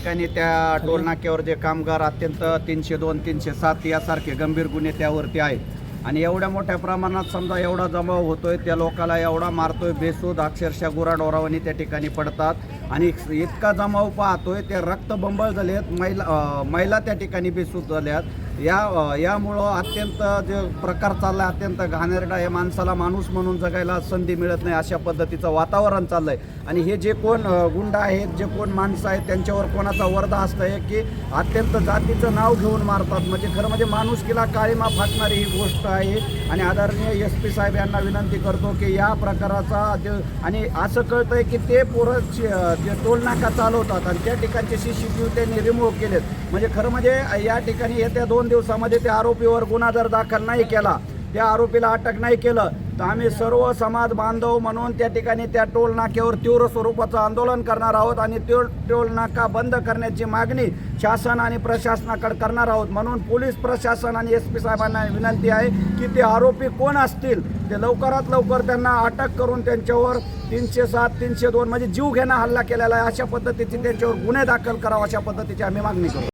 ठिकाणी त्या टोलनाक्यावर जे कामगार अत्यंत 302 307 यासारखे गंभीर गुन्हे त्यावरती आहेत आणि एवढ्या मोठ्या प्रमाणात समजा एवढा जमाव होतोय, त्या लोकाला एवढा मारतोय बेसूद, अक्षरशः गुराढोरावानी त्या ठिकाणी पडतात आणि इतका जमाव पाहतोय ते रक्तबंबाळ झाले आहेत, महिला त्या ठिकाणी बेसूद झाल्यात। यामुळं अत्यंत जे प्रकार चालला आहे अत्यंत घाणेरडा आहे। माणसाला माणूस म्हणून जगायला संधी मिळत नाही अशा पद्धतीचं वातावरण चाललं आहे आणि हे जे कोण गुंड आहेत, जे कोण माणसं आहेत त्यांच्यावर कोणाचा वर्धा असतंय की अत्यंत जातीचं नाव घेऊन मारतात। म्हणजे खरं म्हणजे माणुसकीला काळीमा फाटणारी ही गोष्ट आहे आणि आदरणीय SP साहेब यांना विनंती करतो की या प्रकाराचा आणि असं कळतंय की ते पोरं जे टोलनाका चालवतात आणि त्या ठिकाणचे CCTV त्यांनी रिमूव्ह केलेत। म्हणजे खरं म्हणजे या ठिकाणी येत्या 2 दिवसामध्ये त्या आरोपीवर गुन्हा जर दाखल नाही केला, त्या आरोपीला अटक नाही केलं तर आम्ही सर्व समाज बांधव म्हणून त्या ठिकाणी त्या टोल नाक्यावर तीव्र स्वरूपाचं आंदोलन करणार आहोत आणि टोल नाका बंद करण्याची मागणी शासन आणि प्रशासनाकडे करणार आहोत। म्हणून पोलीस प्रशासन आणि SP साहेबांना विनंती आहे की ते आरोपी कोण असतील ते लवकरात लवकर त्यांना अटक करून त्यांच्यावर 307 302 म्हणजे जीव घेणा हल्ला केलेला आहे अशा पद्धतीची त्यांच्यावर गुन्हे दाखल करावा अशा पद्धतीची आम्ही मागणी करू।